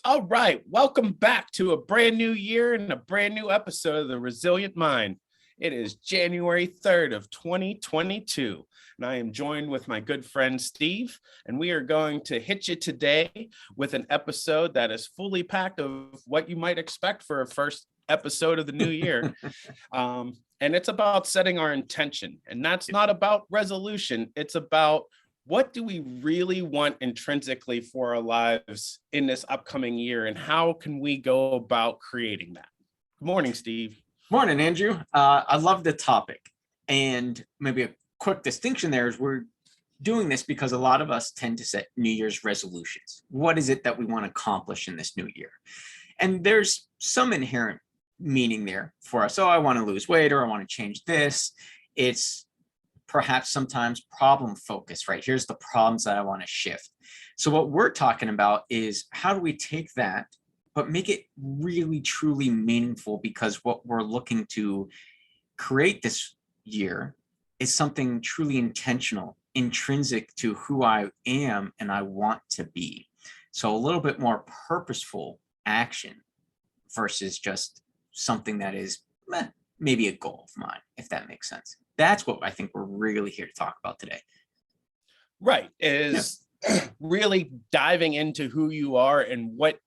All right, welcome back to a brand new year and a brand new episode of The Resilient Mind. It is January 3rd of 2022, and I am joined with my good friend Steve, and we are going to hit you today with an episode that is fully packed of what you might expect for a first episode of the new year. And it's about setting our intention, and that's not about resolution. It's about what do we really want intrinsically for our lives in this upcoming year, and how can we go about creating that? Good morning, Steve. Morning, Andrew. I love the topic. And maybe a quick distinction there is we're doing this because a lot of us tend to set New Year's resolutions. What is it that we want to accomplish in this new year? And there's some inherent meaning there for us. Oh, I want to lose weight, or I want to change this. It's perhaps sometimes problem focused, right? Here's the problems that I want to shift. So what we're talking about is how do we take that, but make it really, truly meaningful, because what we're looking to create this year is something truly intentional, intrinsic to who I am and I want to be. So a little bit more purposeful action versus just something that is maybe a goal of mine, if that makes sense. That's what I think we're really here to talk about today. Right, is really diving into who you are and what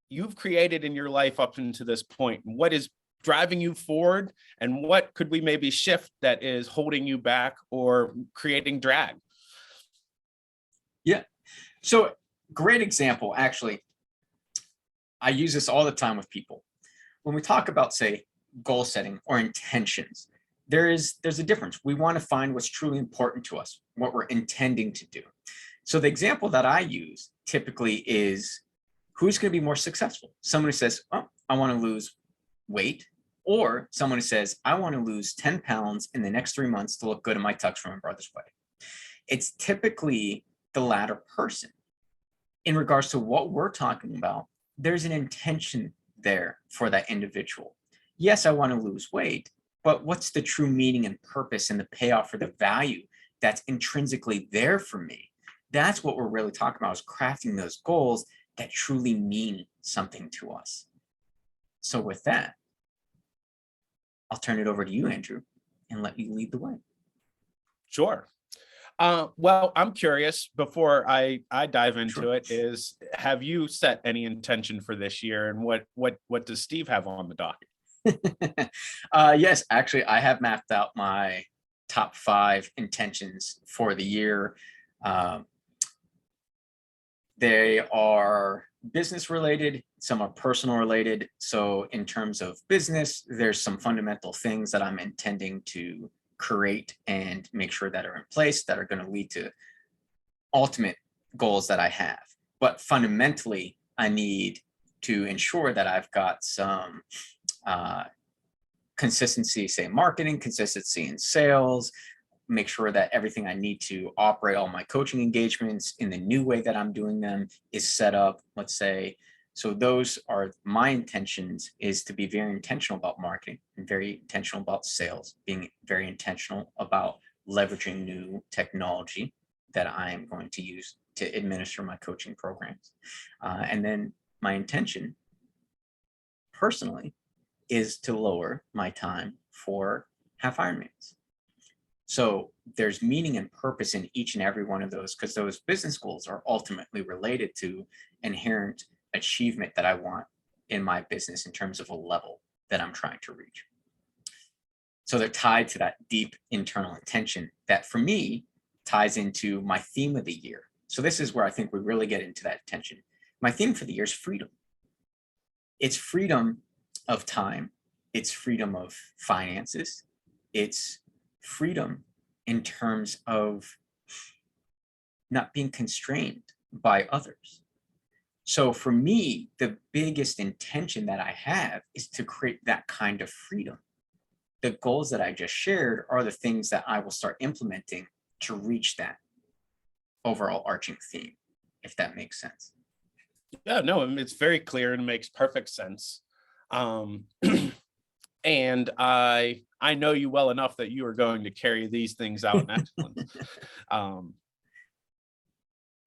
you've created in your life up until this point, and what is driving you forward, and what could we maybe shift that is holding you back or creating drag. Yeah. So great example. Actually, I use this all the time with people. When we talk about, say, goal setting or intentions, there's a difference. We want to find what's truly important to us, what we're intending to do. So the example that I use typically is who's going to be more successful? Someone who says, oh, I want to lose weight, or someone who says, I want to lose 10 pounds in the next 3 months to look good in my tux for my brother's wedding. It's typically the latter person. In regards to what we're talking about, there's an intention there for that individual. Yes, I want to lose weight, but what's the true meaning and purpose and the payoff for the value that's intrinsically there for me? That's what we're really talking about, is crafting those goals that truly mean something to us. So with that, I'll turn it over to you, Andrew, and let you lead the way. Sure. Well, I'm curious, before I dive into it, is have you set any intention for this year, and what does Steve have on the docket? Yes, actually, I have mapped out my top 5 intentions for the year. They are business related, some are personal related. So in terms of business, there's some fundamental things that I'm intending to create and make sure that are in place that are going to lead to ultimate goals that I have. But fundamentally, I need to ensure that I've got some consistency, say marketing, consistency in sales, make sure that everything I need to operate all my coaching engagements in the new way that I'm doing them is set up, let's say. So those are my intentions, is to be very intentional about marketing and very intentional about sales, being very intentional about leveraging new technology that I am going to use to administer my coaching programs. And then my intention personally is to lower my time for half Ironmans. So there's meaning and purpose in each and every one of those, because those business goals are ultimately related to inherent achievement that I want in my business in terms of a level that I'm trying to reach. So they're tied to that deep internal intention that for me ties into my theme of the year. So this is where I think we really get into that tension. My theme for the year is freedom. It's freedom of time. It's freedom of finances. It's freedom in terms of not being constrained by others. So for me, the biggest intention that I have is to create that kind of freedom. The goals that I just shared are the things that I will start implementing to reach that overall arching theme, if that makes sense. Yeah, no, it's very clear and makes perfect sense. And I know you well enough that you are going to carry these things out in excellence.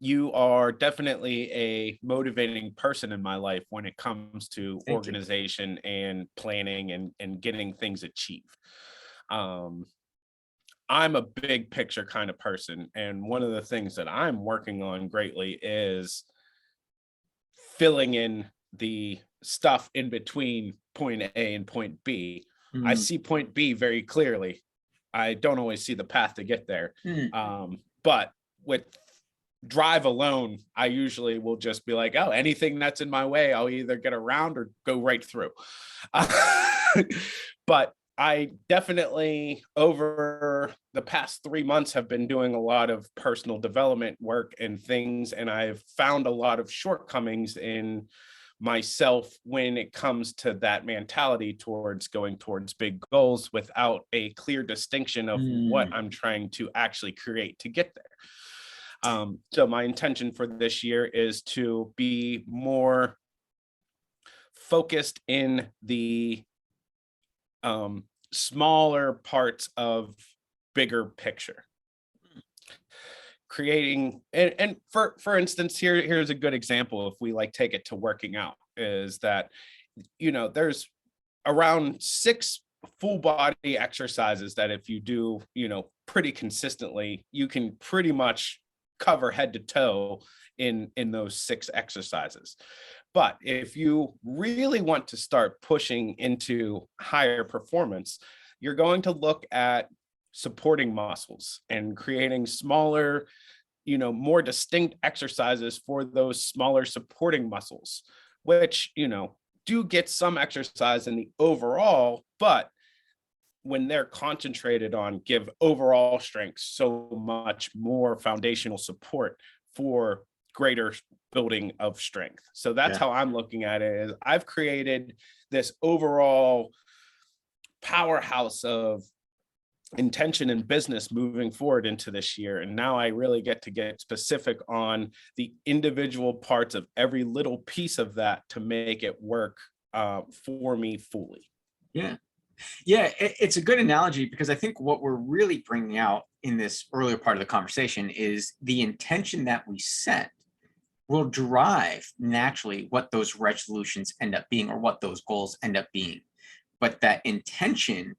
you are definitely a motivating person in my life when it comes to Thank you. organization and planning and getting things achieved. Um, I'm a big picture kind of person. And one of the things that I'm working on greatly is filling in the stuff in between point A and point B. I Mm, see point B very clearly. I don't always see the path to get there. mm, But with drive alone, I usually will just be like, oh, anything that's in my way, I'll either get around or go right through. But I definitely, over the past 3 months, have been doing a lot of personal development work and things, and I've found a lot of shortcomings in myself when it comes to that mentality towards going towards big goals without a clear distinction of what mm, I'm trying to actually create to get there. So my intention for this year is to be more focused in the smaller parts of bigger picture, creating and for instance, here's a good example. If we like take it to working out, is that there's around 6 full body exercises that if you do pretty consistently, you can pretty much cover head to toe in those 6 exercises. But if you really want to start pushing into higher performance, you're going to look at supporting muscles and creating smaller, more distinct exercises for those smaller supporting muscles, which, do get some exercise in the overall, but when they're concentrated on, give overall strength so much more foundational support for greater building of strength. So that's yeah. how I'm looking at it. Is I've created this overall powerhouse of intention and business moving forward into this year. And now I really get to get specific on the individual parts of every little piece of that to make it work for me fully. Yeah. Yeah, it's a good analogy because I think what we're really bringing out in this earlier part of the conversation is the intention that we set will drive naturally what those resolutions end up being or what those goals end up being. But that intention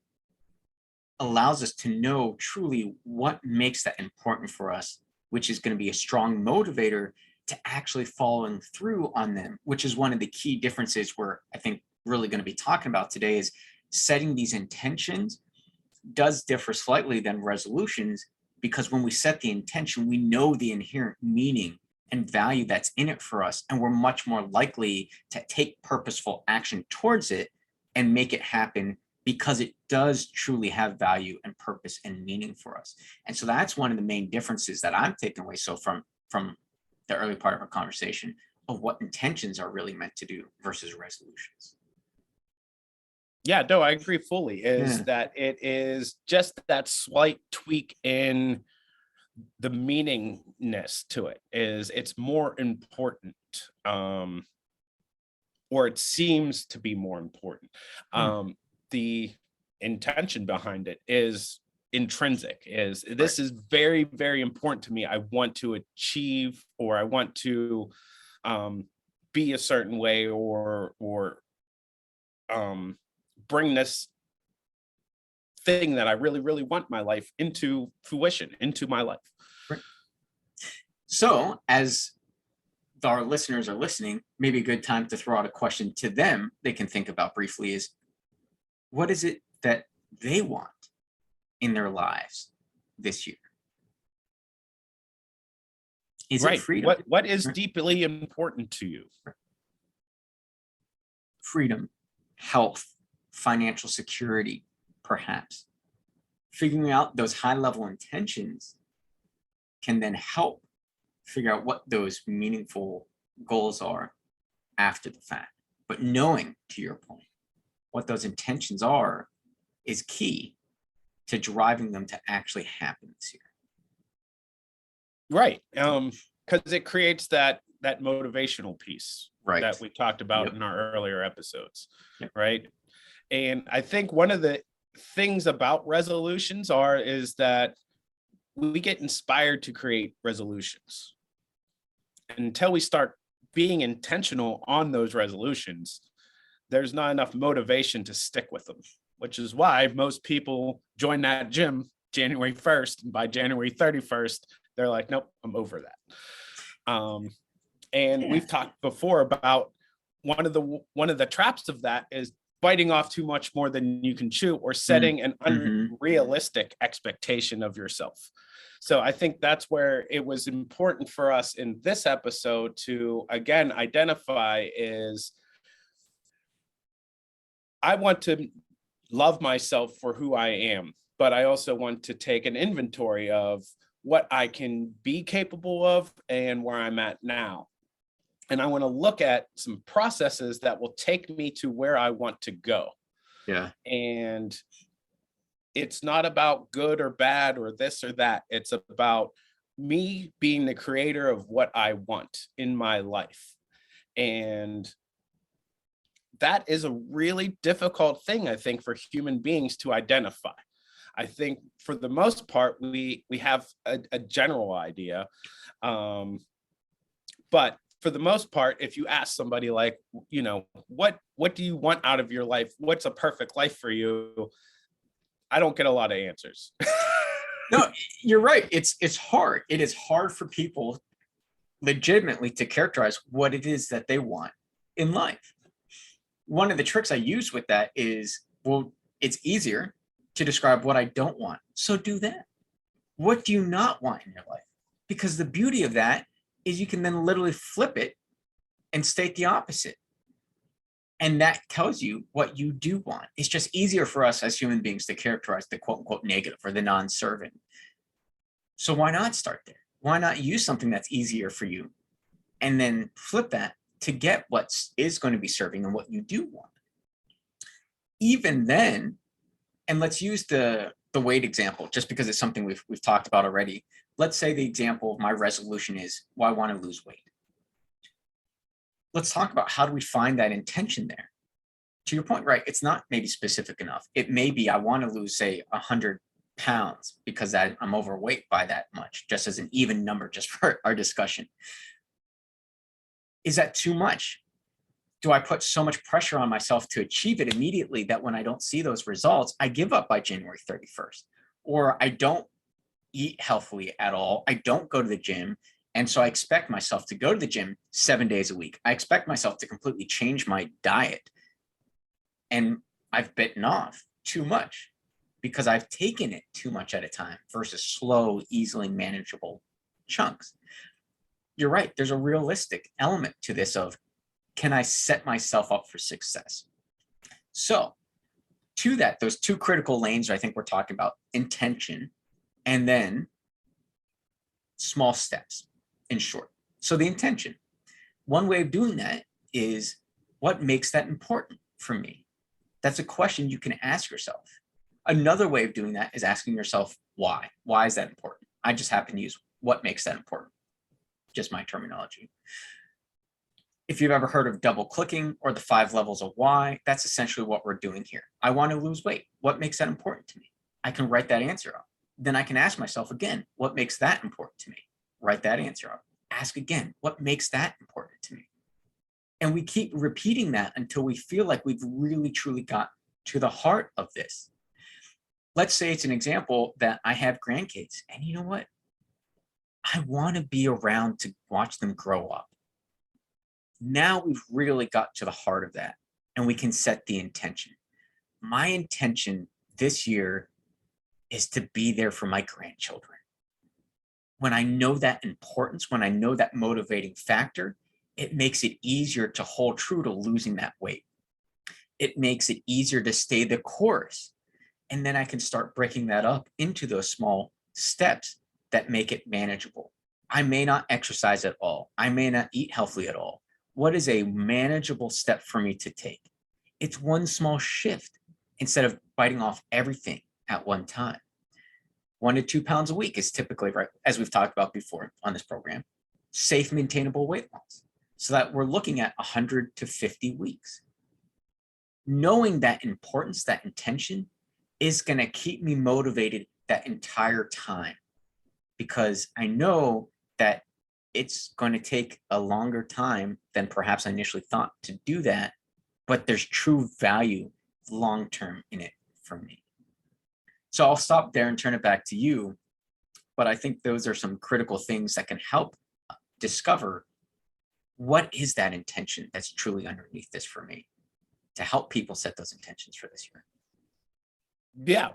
allows us to know truly what makes that important for us, which is going to be a strong motivator to actually following through on them, which is one of the key differences we're, I think, really going to be talking about today is setting these intentions does differ slightly than resolutions, because when we set the intention, we know the inherent meaning and value that's in it for us, and we're much more likely to take purposeful action towards it and make it happen because it does truly have value and purpose and meaning for us. And so that's one of the main differences that I'm taking away so from the early part of our conversation of what intentions are really meant to do versus resolutions. Yeah, no, I agree fully, is Yeah. that it is just that slight tweak in the meaningness to it. Is it's more important, or it seems to be more important. Hmm. The intention behind it is intrinsic, is Right. this is very, very important to me. I want to achieve, or I want to um, be a certain way, or um, bring this thing that I really, really want my life into fruition, into my life. Right. So as our listeners are listening, maybe a good time to throw out a question to them they can think about briefly is, what is it that they want in their lives this year? Is it Right. freedom? What is Right. deeply important to you? Freedom, health, financial security, perhaps. Figuring out those high level intentions can then help figure out what those meaningful goals are after the fact. But knowing, to your point, what those intentions are is key to driving them to actually happen this year. Right. Because it creates that motivational piece Right. that we talked about Yep. in our earlier episodes. Yep. Right. And I think one of the things about resolutions is that we get inspired to create resolutions. until we start being intentional on those resolutions, there's not enough motivation to stick with them, which is why most people join that gym January 1st. And by January 31st, they're like, nope, I'm over that. And we've talked before about one of the traps of that is biting off too much more than you can chew, or setting an unrealistic expectation of yourself. So I think that's where it was important for us in this episode to, again, identify is I want to love myself for who I am, but I also want to take an inventory of what I can be capable of and where I'm at now. And I want to look at some processes that will take me to where I want to go. Yeah. And it's not about good or bad or this or that. It's about me being the creator of what I want in my life. And that is a really difficult thing, I think, for human beings to identify. I think for the most part, we have a general idea. But for the most part, if you ask somebody like, you know, what do you want out of your life? What's a perfect life for you? I don't get a lot of answers. No, you're right. It's hard. It is hard for people legitimately to characterize what it is that they want in life. One of the tricks I use with that is, well, it's easier to describe what I don't want. So do that. What do you not want in your life? Because the beauty of that is you can then literally flip it and state the opposite. And that tells you what you do want. It's just easier for us as human beings to characterize the quote unquote negative or the non-serving. So why not start there? Why not use something that's easier for you and then flip that to get what is going to be serving and what you do want? Even then, and let's use the weight example, just because it's something we've talked about already. Let's say the example of my resolution is, well, I want to lose weight. Let's talk about how do we find that intention there? To your point, right? It's not maybe specific enough. It may be I want to lose, say, 100 pounds because I'm overweight by that much, just as an even number, just for our discussion. Is that too much? Do I put so much pressure on myself to achieve it immediately that when I don't see those results, I give up by January 31st? Or I don't eat healthily at all. I don't go to the gym. And so I expect myself to go to the gym 7 days a week. I expect myself to completely change my diet. And I've bitten off too much because I've taken it too much at a time versus slow, easily manageable chunks. You're right. There's a realistic element to this of, can I set myself up for success? So to that, those two critical lanes I think we're talking about, intention and then small steps, in short. So the intention, one way of doing that is, what makes that important for me? That's a question you can ask yourself. Another way of doing that is asking yourself, why? Why is that important? I just happen to use what makes that important, just my terminology. If you've ever heard of double clicking or the 5 levels of why, that's essentially what we're doing here. I want to lose weight. What makes that important to me? I can write that answer out. Then I can ask myself again, what makes that important to me? Write that answer out. Ask again, what makes that important to me? And we keep repeating that until we feel like we've really, truly got to the heart of this. Let's say it's an example that I have grandkids, and you know what? I want to be around to watch them grow up. Now we've really got to the heart of that, and we can set the intention. My intention this year is to be there for my grandchildren. When I know that importance, when I know that motivating factor, it makes it easier to hold true to losing that weight. It makes it easier to stay the course. And then I can start breaking that up into those small steps that make it manageable. I may not exercise at all. I may not eat healthily at all. What is a manageable step for me to take? It's one small shift instead of biting off everything at one time. 1 to 2 pounds a week is typically, right, as we've talked about before on this program, safe, maintainable weight loss. So that we're looking at 100 to 50 weeks. Knowing that importance, that intention, is going to keep me motivated that entire time, because I know that it's going to take a longer time than perhaps I initially thought to do that, but there's true value long term in it for me. So I'll stop there and turn it back to you. But I think those are some critical things that can help discover what is that intention that's truly underneath this for me, to help people set those intentions for this year. Yeah.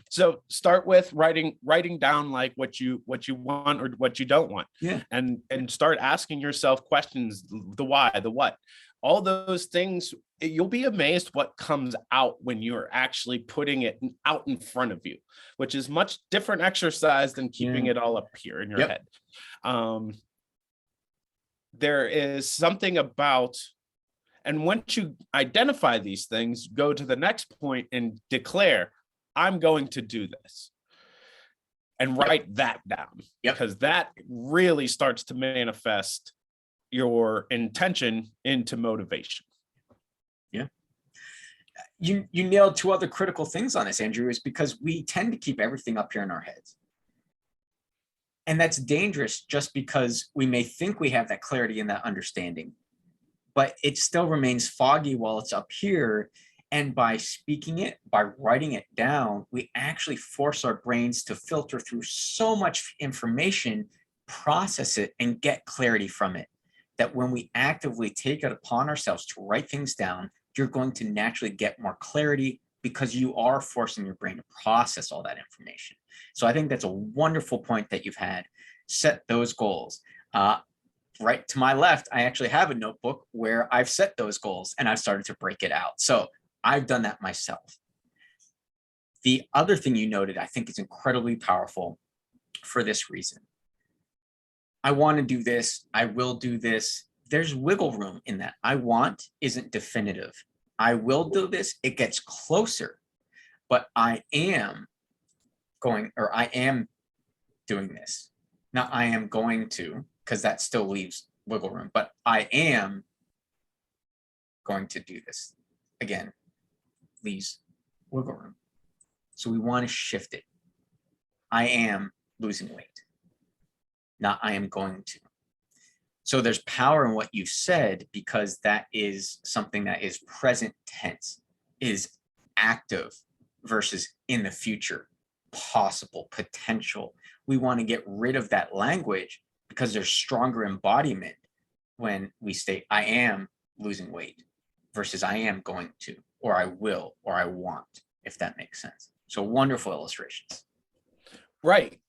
So start with writing down like what you want or what you don't want. Yeah. And start asking yourself questions, the why, the what, all those things. You'll be amazed what comes out when you're actually putting it out in front of you, which is much different exercise than keeping it all up here in your Yep. head. There is something about, and once you identify these things, go to the next point and declare, I'm going to do this, and write that down, because that really starts to manifest your intention into motivation. Yeah. You nailed two other critical things on this, Andrew, is because we tend to keep everything up here in our heads. And that's dangerous, just because we may think we have that clarity and that understanding, but it still remains foggy while it's up here. And by speaking it, by writing it down, we actually force our brains to filter through so much information, process it, and get clarity from it, that when we actively take it upon ourselves to write things down, you're going to naturally get more clarity, because you are forcing your brain to process all that information. So I think that's a wonderful point that you've had. Set those goals. Right to my left, I actually have a notebook where I've set those goals and I've started to break it out. So I've done that myself. The other thing you noted, I think, is incredibly powerful for this reason. I want to do this. I will do this. There's wiggle room in that. I want isn't definitive. I will do this. It gets closer, but I am going, or I am doing this. Not I am going to, because that still leaves wiggle room, but I am going to do this. Again, leaves wiggle room. So we want to shift it. I am losing weight, not I am going to. So there's power in what you said, because that is something that is present tense, is active versus in the future, possible, potential. We want to get rid of that language, because there's stronger embodiment when we state I am losing weight versus I am going to, or I will, or I want, if that makes sense. So wonderful illustrations. Right.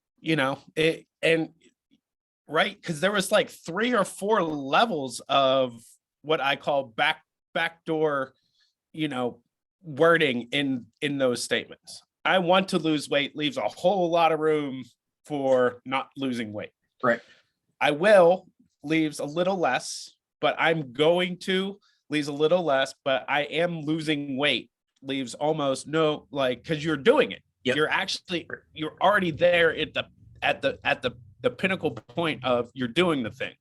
Right, because there was like 3 or 4 levels of what I call backdoor, wording in those statements. I want to lose weight leaves a whole lot of room for not losing weight. Right. I will leaves a little less, but I'm going to leaves a little less, but I am losing weight leaves almost no, like, because you're doing it. Yep. You're already there at the pinnacle point of you're doing the thing.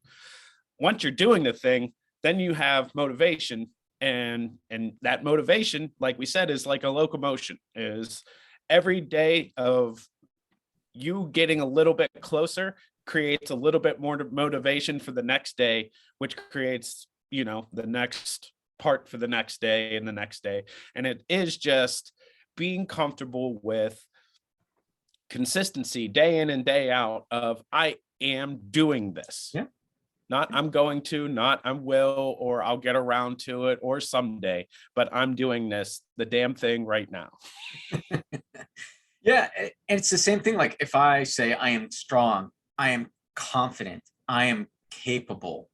Once you're doing the thing, then you have motivation, and that motivation, like we said, is like a locomotion. Is every day of you getting a little bit closer creates a little bit more motivation for the next day, which creates the next part for the next day and the next day. And it is just being comfortable with consistency day in and day out of I am doing this. Yeah. Not I'm going to, not I will, or I'll get around to it, or someday, but I'm doing this, the damn thing right now. Yeah. And it's the same thing. Like if I say I am strong, I am confident, I am capable.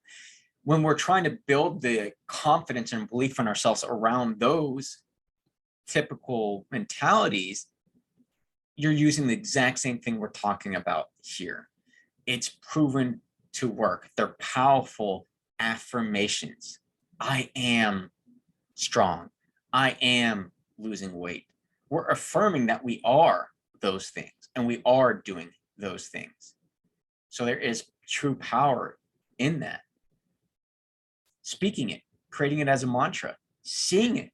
When we're trying to build the confidence and belief in ourselves around those typical mentalities, you're using the exact same thing we're talking about here. It's proven to work. They're powerful affirmations. I am strong. I am losing weight. We're affirming that we are those things and we are doing those things. So there is true power in that. Speaking it, creating it as a mantra, seeing it,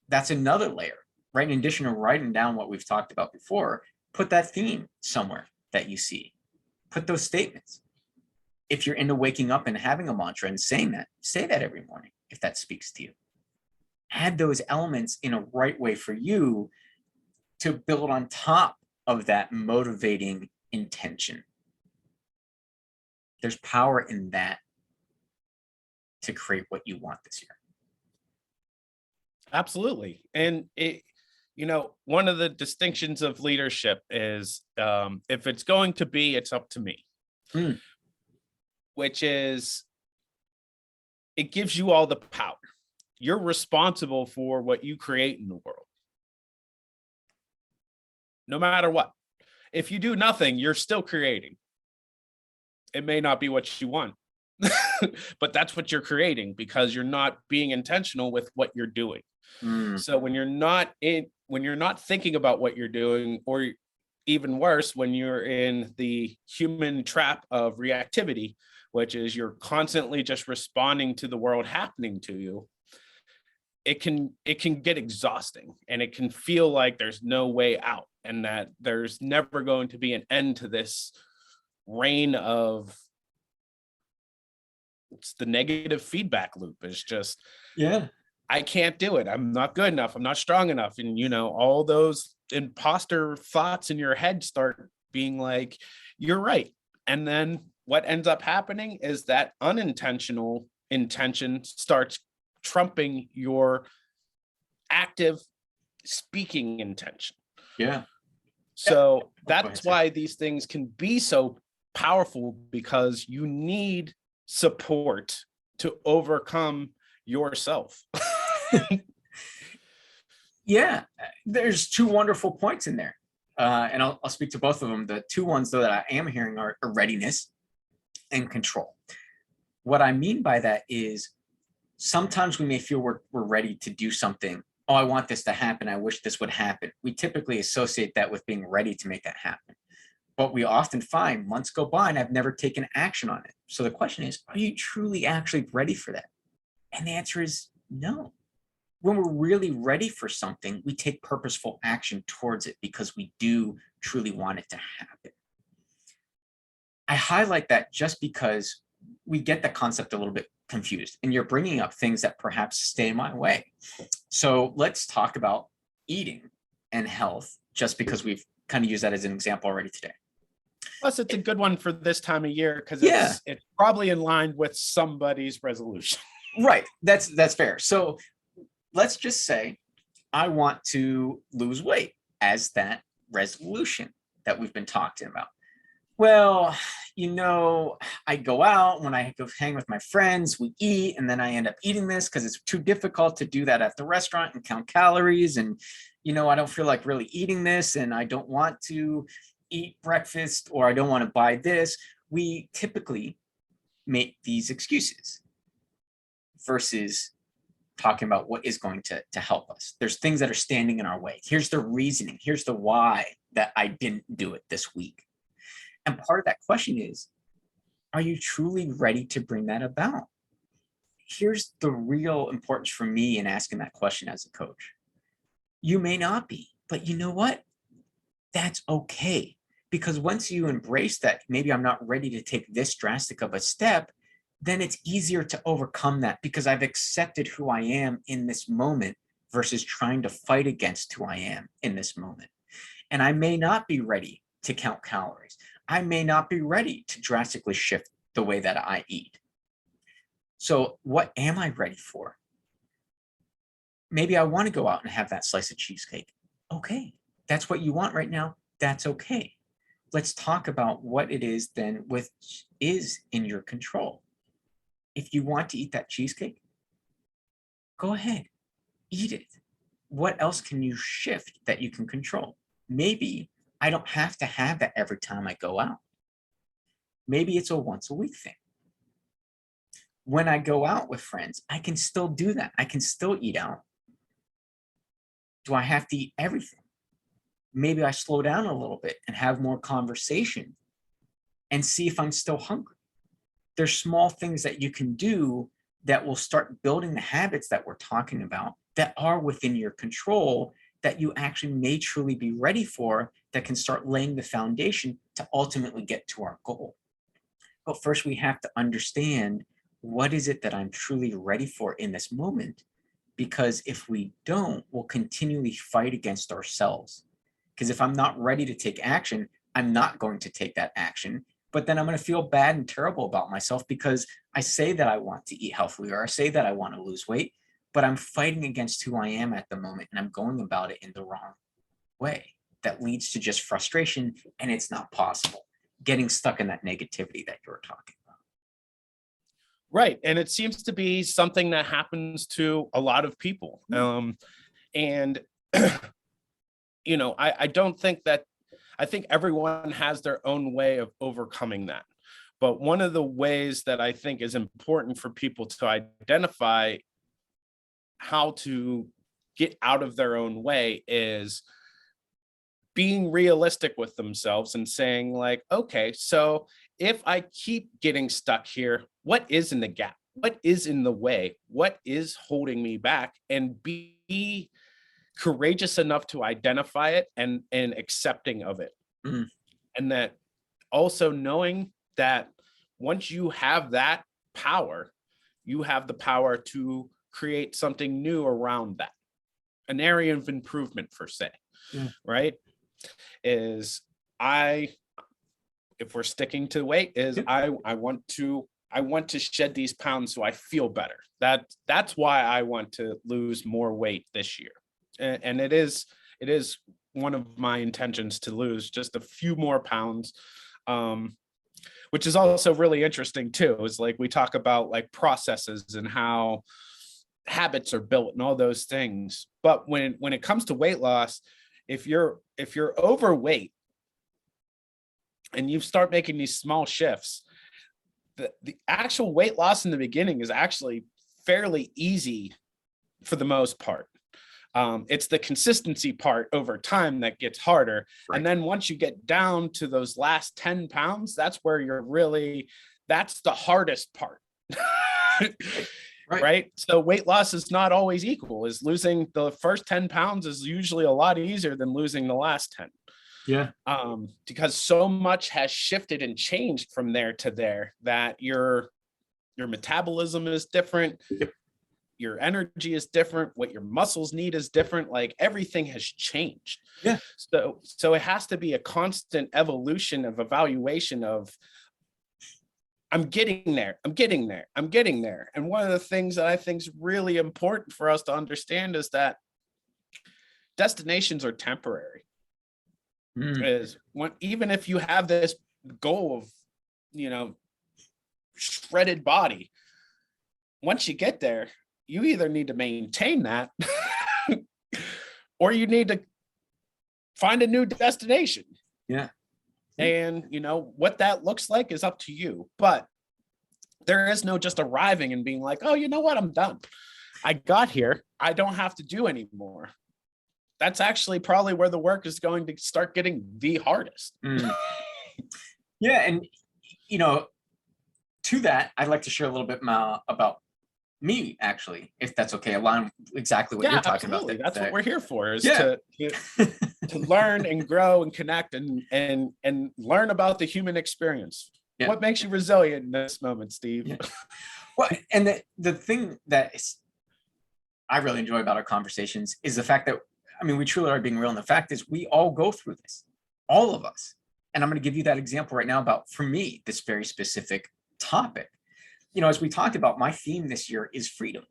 that's another layer, right? In addition to writing down what we've talked about before, put that theme somewhere that you see. Put those statements. If you're into waking up and having a mantra and saying that, say that every morning if that speaks to you. Add those elements in a right way for you to build on top of that motivating intention. There's power in that to create what you want this year. Absolutely. And one of the distinctions of leadership is if it's going to be, it's up to me, which is it gives you all the power. You're responsible for what you create in the world. No matter what. If you do nothing, you're still creating. It may not be what you want, but that's what you're creating because you're not being intentional with what you're doing. So when you're not thinking about what you're doing, or even worse, when you're in the human trap of reactivity, which is you're constantly just responding to the world happening to you, it can get exhausting, and it can feel like there's no way out, and that there's never going to be an end to this reign of, it's the negative feedback loop. It's just, I can't do it. I'm not good enough. I'm not strong enough. And, all those imposter thoughts in your head start being like, you're right. And then what ends up happening is that unintentional intention starts trumping your active speaking intention. So that's why these things can be so powerful, because you need support to overcome yourself. There's two wonderful points in there. And I'll speak to both of them. The two ones, though, that I am hearing are readiness and control. What I mean by that is sometimes we may feel we're ready to do something. Oh, I want this to happen. I wish this would happen. We typically associate that with being ready to make that happen. But we often find months go by and I've never taken action on it. So the question is, are you truly actually ready for that? And the answer is no. When we're really ready for something, we take purposeful action towards it because we do truly want it to happen. I highlight that just because we get the concept a little bit confused, and you're bringing up things that perhaps stay in my way. So let's talk about eating and health, just because we've kind of used that as an example already today. Plus, it's a good one for this time of year because it's probably in line with somebody's resolution. Right. That's fair. So let's just say I want to lose weight as that resolution that we've been talking about. Well, I go out, when I go hang with my friends, we eat, and then I end up eating this because it's too difficult to do that at the restaurant and count calories. And, I don't feel like really eating this, and I don't want to eat breakfast, or I don't want to buy this. We typically make these excuses versus talking about what is going to help us. There's things that are standing in our way. Here's the reasoning. Here's the why that I didn't do it this week. And part of that question is, are you truly ready to bring that about? Here's the real importance for me in asking that question as a coach. You may not be, but you know what? That's okay. Because once you embrace that, maybe I'm not ready to take this drastic of a step, then it's easier to overcome that because I've accepted who I am in this moment versus trying to fight against who I am in this moment. And I may not be ready to count calories. I may not be ready to drastically shift the way that I eat. So what am I ready for? Maybe I want to go out and have that slice of cheesecake. Okay, that's what you want right now. That's okay. Let's talk about what it is then which is in your control. If you want to eat that cheesecake, go ahead, eat it. What else can you shift that you can control? Maybe I don't have to have that every time I go out. Maybe it's a once a week thing. When I go out with friends, I can still do that. I can still eat out. Do I have to eat everything? Maybe I slow down a little bit and have more conversation and see if I'm still hungry. There's small things that you can do that will start building the habits that we're talking about that are within your control, that you actually may truly be ready for, that can start laying the foundation to ultimately get to our goal. But first, we have to understand, what is it that I'm truly ready for in this moment? Because if we don't, we'll continually fight against ourselves. Because if I'm not ready to take action, I'm not going to take that action. But then I'm going to feel bad and terrible about myself because I say that I want to eat healthily, or I say that I want to lose weight, but I'm fighting against who I am at the moment, and I'm going about it in the wrong way. That leads to just frustration, and it's not possible. Getting stuck in that negativity that you're talking about. Right. And it seems to be something that happens to a lot of people. And, I don't think that, I think everyone has their own way of overcoming that. But one of the ways that I think is important for people to identify how to get out of their own way is being realistic with themselves and saying, like, okay, so if I keep getting stuck here, what is in the gap? What is in the way? What is holding me back? And be courageous enough to identify it and accepting of it. Mm. And that also knowing that once you have that power, you have the power to create something new around that, an area of improvement, per se. Yeah. Right? If we're sticking to weight, I want to shed these pounds so I feel better. That's why I want to lose more weight this year. And it is one of my intentions to lose just a few more pounds, which is also really interesting too. It's like we talk about like processes and how habits are built and all those things. But when it comes to weight loss, if you're overweight and you start making these small shifts, the actual weight loss in the beginning is actually fairly easy for the most part. It's the consistency part over time that gets harder. Right. And then once you get down to those last 10 pounds, that's where that's the hardest part. Right. So weight loss is not always equal. Is losing the first 10 pounds is usually a lot easier than losing the last 10. Yeah. Because so much has shifted and changed from there to there that your metabolism is different. Yep. Your energy is different. What your muscles need is different. Like everything has changed. Yeah. So it has to be a constant evolution of evaluation of, I'm getting there. And one of the things that I think is really important for us to understand is that destinations are temporary. Is even if you have this goal of, shredded body, once you get there, you either need to maintain that or you need to find a new destination. Yeah. And what that looks like is up to you. But there is no just arriving and being like, oh, you know what? I'm done. I got here. I don't have to do anymore. That's actually probably where the work is going to start getting the hardest. Yeah. And, to that, I'd like to share a little bit more about me, actually, if that's okay, along exactly what you're talking absolutely. about. That's what we're here for, is to learn and grow and connect and learn about the human experience. Yeah. What makes you resilient in this moment, Steve? Yeah. Well, and the thing that I really enjoy about our conversations is the fact that, we truly are being real. And the fact is, we all go through this, all of us. And I'm going to give you that example right now about, for me, this very specific topic. As we talked about, my theme this year is freedom.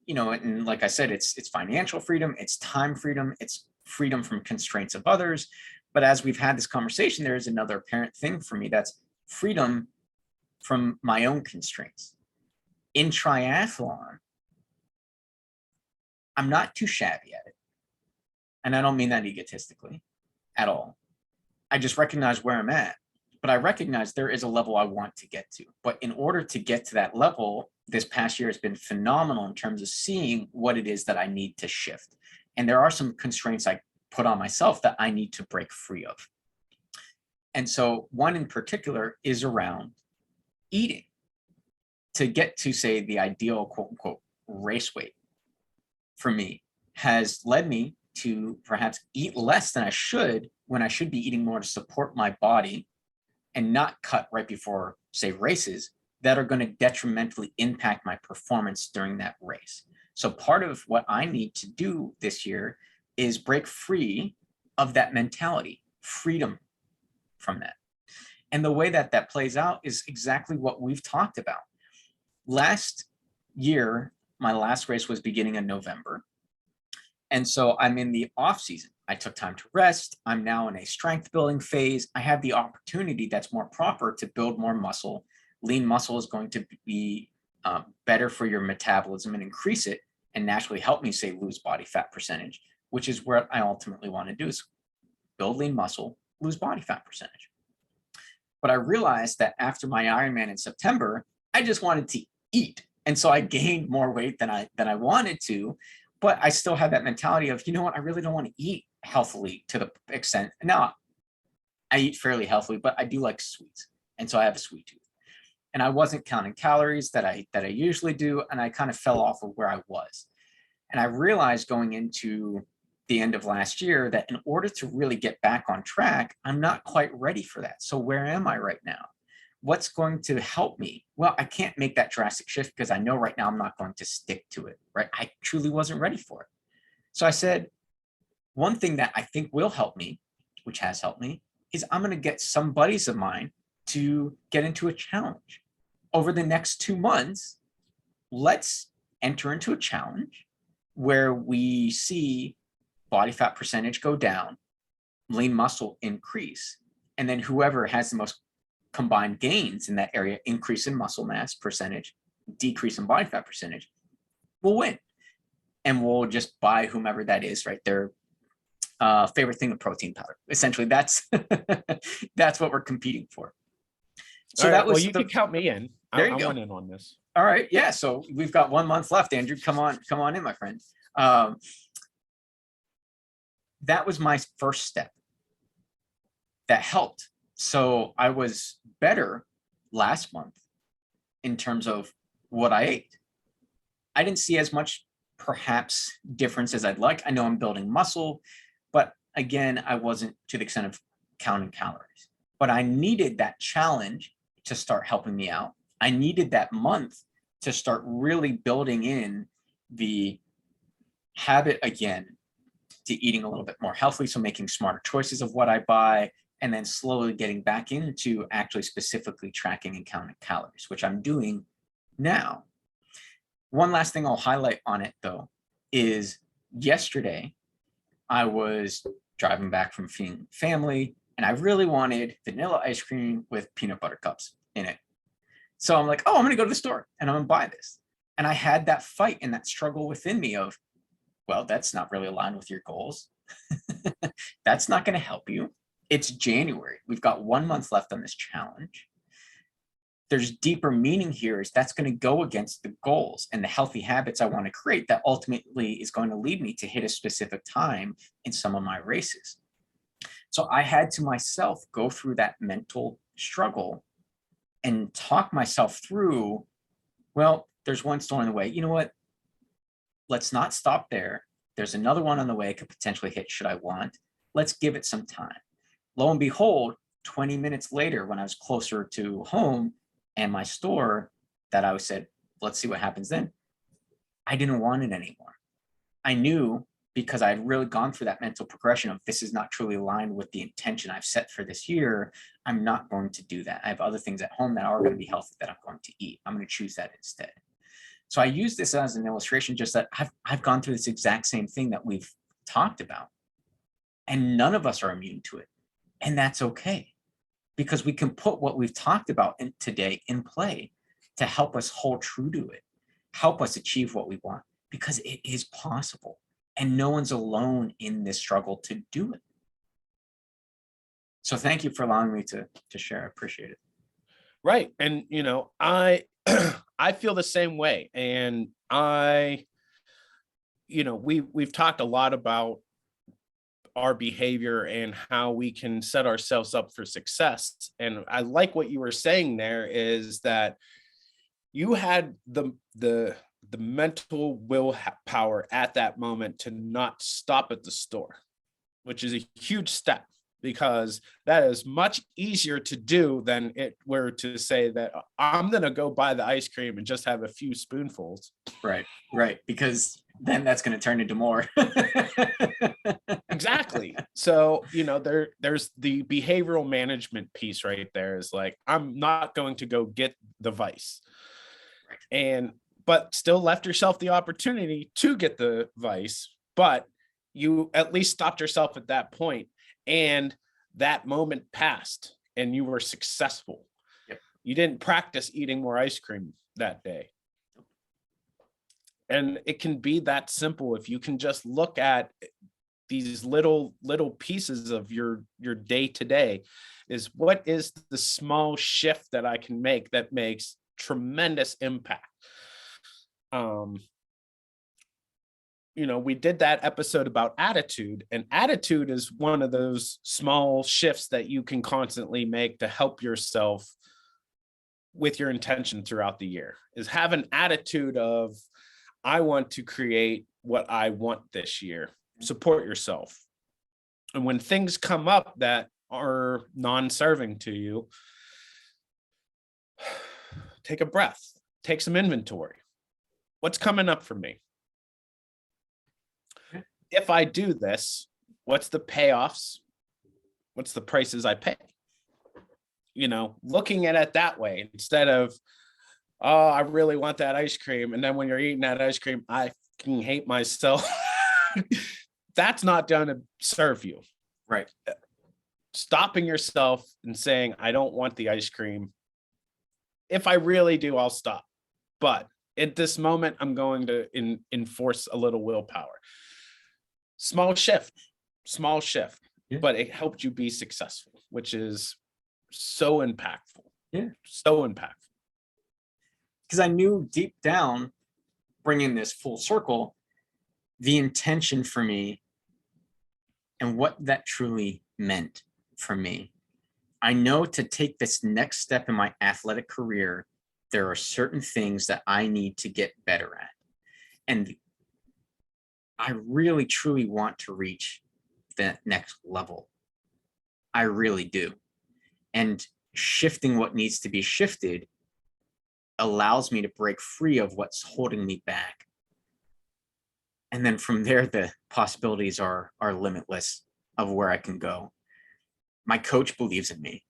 And like I said, it's financial freedom, it's time freedom, it's freedom from constraints of others. But as we've had this conversation, there is another apparent thing for me, that's freedom from my own constraints. In triathlon, I'm not too shabby at it. And I don't mean that egotistically at all. I just recognize where I'm at. But I recognize there is a level I want to get to. But in order to get to that level, this past year has been phenomenal in terms of seeing what it is that I need to shift. And there are some constraints I put on myself that I need to break free of. And so one in particular is around eating. To get to, say, the ideal quote unquote race weight for me has led me to perhaps eat less than I should, when I should be eating more to support my body and not cut right before, say, races that are going to detrimentally impact my performance during that race. So part of what I need to do this year is break free of that mentality, freedom from that. And the way that that plays out is exactly what we've talked about. Last year, my last race was beginning in November. And so I'm in the off season. I took time to rest. I'm now in a strength building phase. I have the opportunity that's more proper to build more muscle. Lean muscle is going to be better for your metabolism and increase it and naturally help me, say, lose body fat percentage, which is where I ultimately want to do, is build lean muscle, lose body fat percentage. But I realized that after my Ironman in September, I just wanted to eat. And so I gained more weight than I wanted to, but I still had that mentality of, you know what, I really don't want to eat healthily to the extent. Now, I eat fairly healthily, but I do like sweets. And so I have a sweet tooth. And I wasn't counting calories that I usually do, and I kind of fell off of where I was. And I realized going into the end of last year that in order to really get back on track, I'm not quite ready for that. So where am I right now? What's going to help me? Well, I can't make that drastic shift because I know right now I'm not going to stick to it, right? I truly wasn't ready for it. So I said, one thing that I think will help me, which has helped me, is I'm going to get some buddies of mine to get into a challenge. Over the next 2 months, let's enter into a challenge where we see body fat percentage go down, lean muscle increase, and then whoever has the most combined gains in that area, increase in muscle mass percentage, decrease in body fat percentage, will win. And we'll just buy whomever that is, right? Their favorite thing of protein powder. Essentially, that's that's what we're competing for. So all right, that was well, you can count me in. There you I go. went in on this. All right. Yeah. So we've got 1 month left, Andrew. Come on in, my friend. That was my first step. That helped. So I was better last month in terms of what I ate. I didn't see as much, perhaps, difference as I'd like. I know I'm building muscle, but again, I wasn't to the extent of counting calories. But I needed that challenge to start helping me out. I needed that month to start really building in the habit again to eating a little bit more healthily, so making smarter choices of what I buy, and then slowly getting back into actually specifically tracking and counting calories, which I'm doing now. One last thing I'll highlight on it, though, is yesterday I was driving back from feeding family, and I really wanted vanilla ice cream with peanut butter cups in it. So I'm like, oh, I'm going to go to the store and I'm going to buy this. And I had that fight and that struggle within me of, well, that's not really aligned with your goals. That's not going to help you. It's January. We've got 1 month left on this challenge. There's deeper meaning here, is that's going to go against the goals and the healthy habits I want to create that ultimately is going to lead me to hit a specific time in some of my races. So I had to myself go through that mental struggle and talk myself through, well, there's one store in the way. You know what? Let's not stop there. There's another one on the way I could potentially hit should I want. Let's give it some time. Lo and behold, 20 minutes later, when I was closer to home and my store, that I said, let's see what happens then. I didn't want it anymore. I knew, because I had really gone through that mental progression of, this is not truly aligned with the intention I've set for this year. I'm not going to do that. I have other things at home that are going to be healthy that I'm going to eat. I'm going to choose that instead. So I use this as an illustration, just that I've gone through this exact same thing that we've talked about, and none of us are immune to it. And that's okay, because we can put what we've talked about today in play to help us hold true to it, help us achieve what we want, because it is possible. And no one's alone in this struggle to do it. So thank you for allowing me to share. I appreciate it. Right. And, I feel the same way. And we've talked a lot about our behavior and how we can set ourselves up for success. And I like what you were saying there, is that you had the mental willpower at that moment to not stop at the store, which is a huge step. because that is much easier to do than it were to say that I'm going to go buy the ice cream and just have a few spoonfuls. Right. Because then that's going to turn into more. Exactly. So, there's the behavioral management piece right there is like, I'm not going to go get the vice. Right. But still left yourself the opportunity to get the vice, but you at least stopped yourself at that point, and that moment passed and you were successful. Yep. You didn't practice eating more ice cream that day. And it can be that simple if you can just look at these little pieces of your day to day, is what is the small shift that I can make that makes tremendous impact. We did that episode about attitude, and attitude is one of those small shifts that you can constantly make to help yourself with your intention throughout the year. Is have an attitude of, I want to create what I want this year. Support yourself. And when things come up that are non-serving to you, take a breath, take some inventory. What's coming up for me? If I do this, what's the payoffs? What's the prices I pay? Looking at it that way instead of, oh, I really want that ice cream. And then when you're eating that ice cream, I fucking hate myself. That's not going to serve you. Right. Stopping yourself and saying, I don't want the ice cream. If I really do, I'll stop. But at this moment, I'm going to enforce a little willpower. Small shift, yeah. But it helped you be successful, which is so impactful. Yeah. So impactful. Because I knew deep down, bringing this full circle, the intention for me and what that truly meant for me. I know to take this next step in my athletic career, there are certain things that I need to get better at. And I really, truly want to reach that next level. I really do. And shifting what needs to be shifted allows me to break free of what's holding me back. And then from there, the possibilities are limitless of where I can go. My coach believes in me.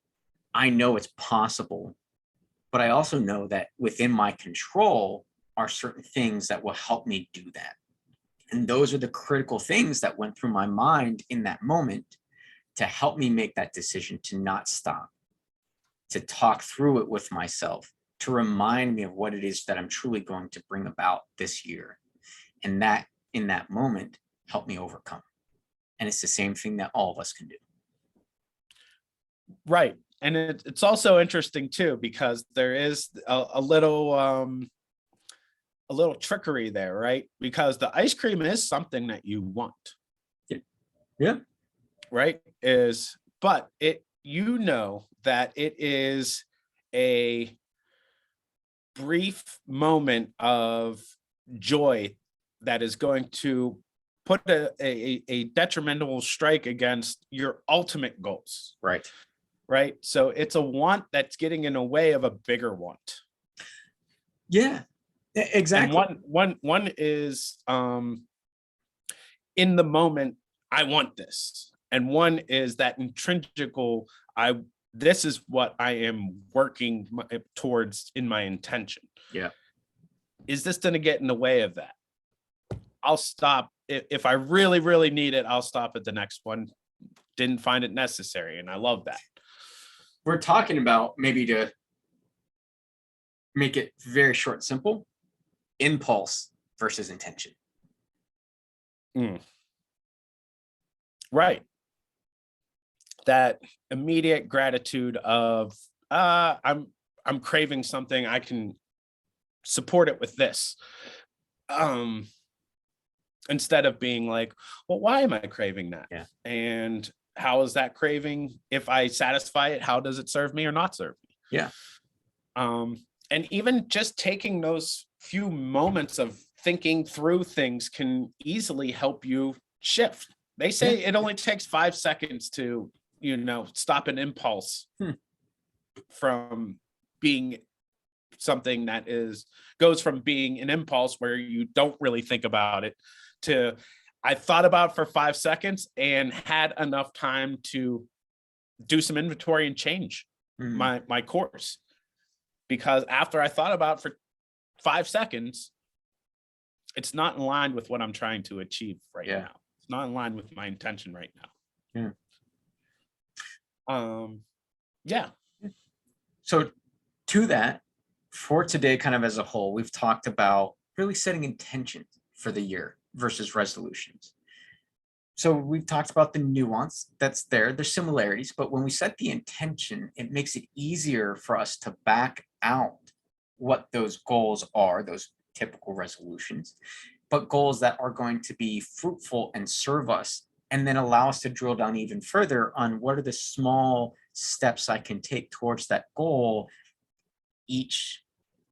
I know it's possible, but I also know that within my control are certain things that will help me do that. And those are the critical things that went through my mind in that moment to help me make that decision to not stop, to talk through it with myself, to remind me of what it is that I'm truly going to bring about this year. And that in that moment helped me overcome. And it's the same thing that all of us can do. Right. And it's also interesting too, because there is a little trickery there, right? Because the ice cream is something that you want. Yeah. Right. But that it is a brief moment of joy that is going to put a detrimental strike against your ultimate goals. Right. So it's a want that's getting in the way of a bigger want. Yeah, exactly. And one is in the moment, I want this. And one is that intrinsical, this is what I am working towards in my intention. Yeah. Is this going to get in the way of that? I'll stop. If I really, really need it, I'll stop at the next one. Didn't find it necessary. And I love that. We're talking about, maybe to make it very short and simple, impulse versus intention. Right. That immediate gratitude of I'm craving something, I can support it with this. Instead of being like, well, why am I craving that? Yeah. And how is that craving? If I satisfy it, how does it serve me or not serve me? Yeah. And even just taking those few moments of thinking through things can easily help you shift. They say it only takes 5 seconds to stop an impulse from being something that goes from being an impulse where you don't really think about it to I thought about it for 5 seconds and had enough time to do some inventory and change my course. Because after I thought about it for 5 seconds, it's not in line with what I'm trying to achieve right now. It's not in line with my intention right now. So to that, for today, kind of as a whole, we've talked about really setting intentions for the year versus resolutions. So we've talked about the nuance that's there. There's similarities, but when we set the intention, it makes it easier for us to back out what those goals are, those typical resolutions, but goals that are going to be fruitful and serve us, and then allow us to drill down even further on what are the small steps I can take towards that goal each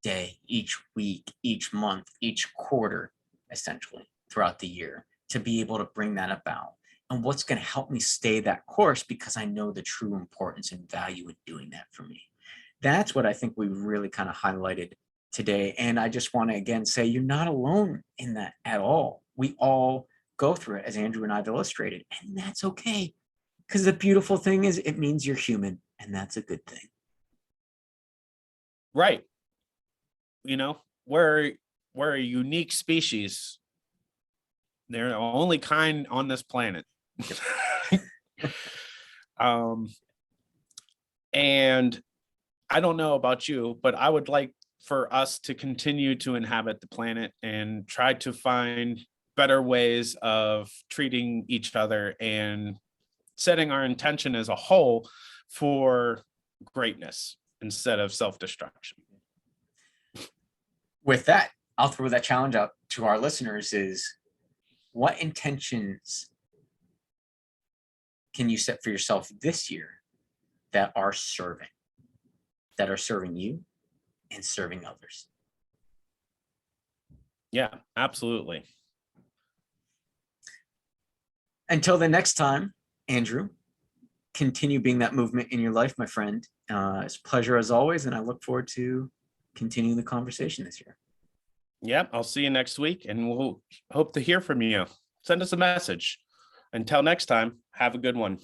day, each week, each month, each quarter, essentially throughout the year, to be able to bring that about. And what's going to help me stay that course, because I know the true importance and value in doing that for me. That's what I think we really kind of highlighted today. And I just want to again say, you're not alone in that at all. We all go through it, as Andrew and I've illustrated, and that's okay. Because the beautiful thing is it means you're human, and that's a good thing. Right. We're a unique species. They're the only kind on this planet. And I don't know about you, but I would like for us to continue to inhabit the planet and try to find better ways of treating each other and setting our intention as a whole for greatness instead of self-destruction. With that, I'll throw that challenge out to our listeners is, what intentions can you set for yourself this year that are serving you and serving others? Yeah, absolutely. Until the next time, Andrew, continue being that movement in your life, my friend. It's a pleasure as always, and I look forward to continuing the conversation this year. Yep, I'll see you next week, and we'll hope to hear from you. Send us a message. Until next time, have a good one.